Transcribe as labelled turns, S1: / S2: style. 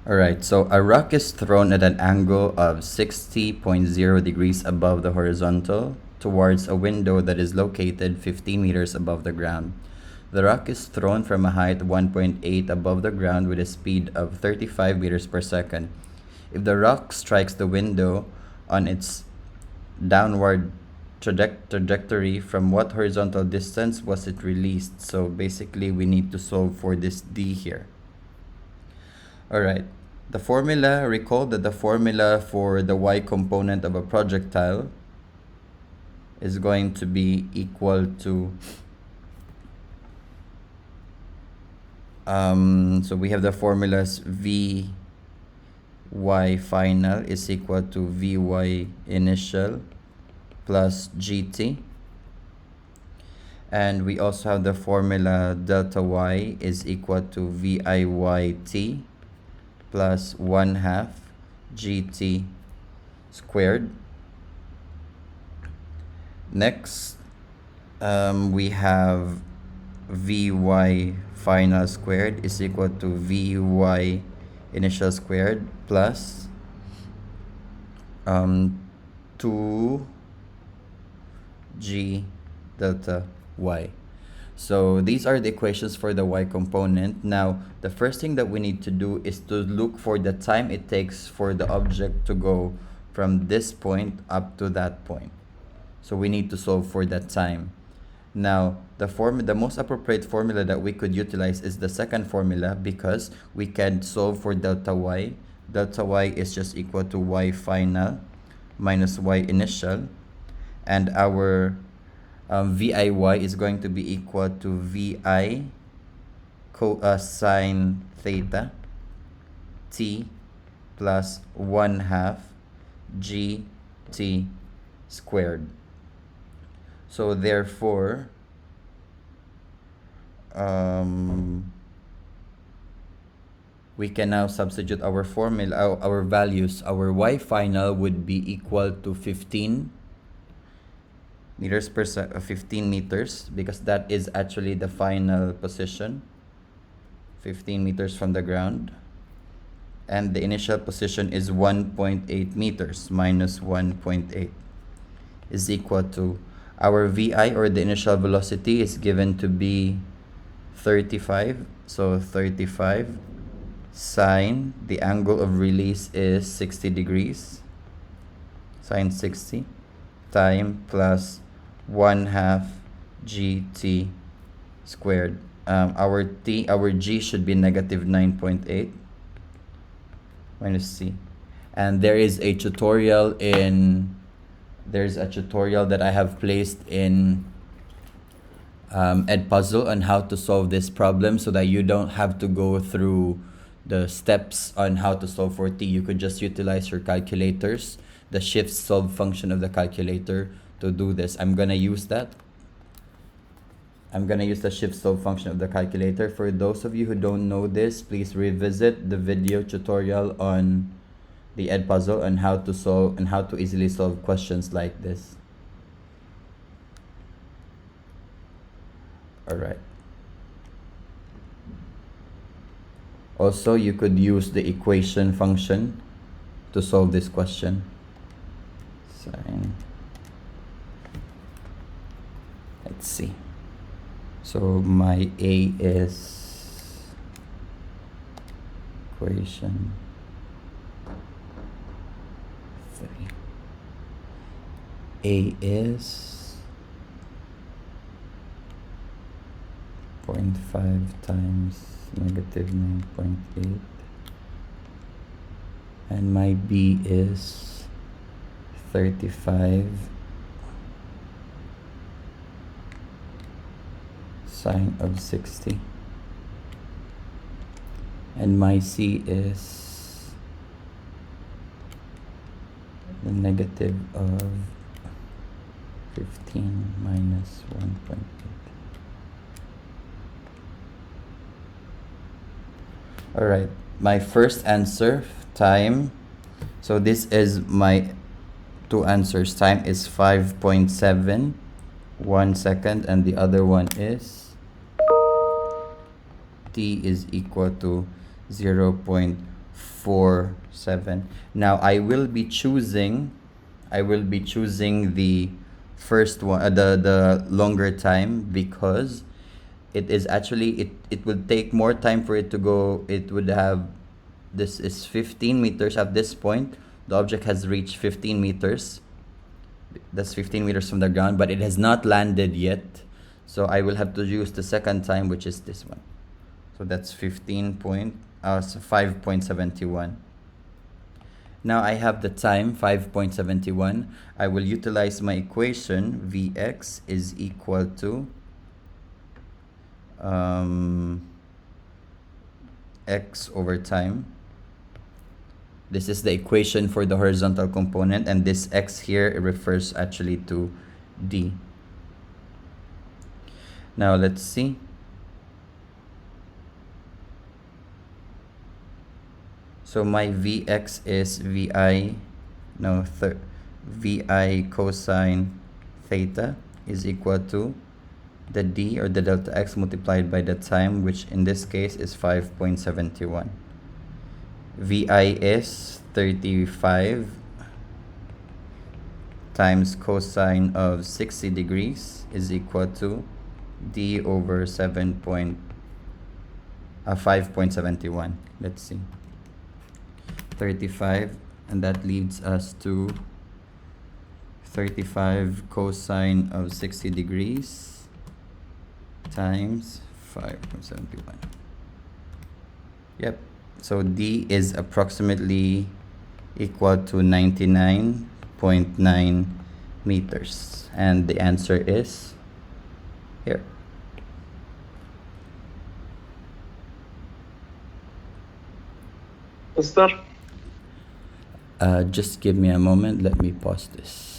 S1: Alright, so a rock is thrown at an angle of 60.0 degrees above the horizontal towards a window that is located 15 meters above the ground. The rock is thrown from a height 1.8 above the ground with a speed of 35 meters per second. If the rock strikes the window on its downward trajectory, from what horizontal distance was it released? So basically, we need to solve for this D here. Alright, the formula, recall that the formula for the y component of a projectile is going to be equal to, so we have the formulas Vy final is equal to Vy initial plus GT. And we also have the formula delta y is equal to VIYT plus 1/2 GT squared. Next, we have Vy final squared is equal to Vy initial squared plus 2G delta y. So these are the equations for the y component. Now, the first thing that we need to do is to look for the time it takes for the object to go from this point up to that point. So we need to solve for that time. Now, the most appropriate formula that we could utilize is the second formula, because we can solve for delta y. Delta y is just equal to y final minus y initial, and our VIY is going to be equal to VI sine theta t plus 1/2 GT squared. So therefore, we can now substitute our formula, our values. Our y final would be equal to 15 meters per 15 meters, because that is actually the final position, 15 meters from the ground, and the initial position is 1.8 meters minus 1.8 is equal to our VI, or the initial velocity, is given to be 35. So 35 sine, the angle of release is 60 degrees, sine 60, time plus 1/2 GT squared. Our G should be negative 9.8 minus C. And there's a tutorial that I have placed in Edpuzzle on how to solve this problem, so that you don't have to go through the steps on how to solve for T. You could just utilize your calculators, the shift solve function of the calculator, to do this. I'm gonna use the shift solve function of the calculator. For those of you who don't know this, please revisit the video tutorial on the Edpuzzle on how to solve and how to easily solve questions like this. Alright. Also, you could use the equation function to solve this question. Sine. Let's see. So my A is equation 3. A is 0.5 times negative 9.8, and my B is 35 sine of 60, and my C is the negative of 15 minus 1.8. Alright, my first answer, time. So this is my two answers. Time is 5.7 1 second, and the other one is T is equal to 0.4 4, 7. Now I will be choosing the first one, the longer time, because it is actually, it will take more time for it to go. It would have, this is 15 meters at this point. The object has reached 15 meters. That's 15 meters from the ground, but it has not landed yet. So I will have to use the second time, which is this one. So that's 5.71. Now I have the time, 5.71. I will utilize my equation. Vx is equal to x over time. This is the equation for the horizontal component, and this x here, it refers actually to d. Now let's see. So my Vx is Vi cosine theta is equal to the d, or the delta x, multiplied by the time, which in this case is 5.71. Vi is 35 times cosine of 60 degrees is equal to d over 5.71. Let's see. 35, and that leads us to 35 cosine of 60 degrees times 5.71. Yep. So D is approximately equal to 99.9 meters. And the answer is here.
S2: Mister?
S1: Just give me a moment. Let me pause this.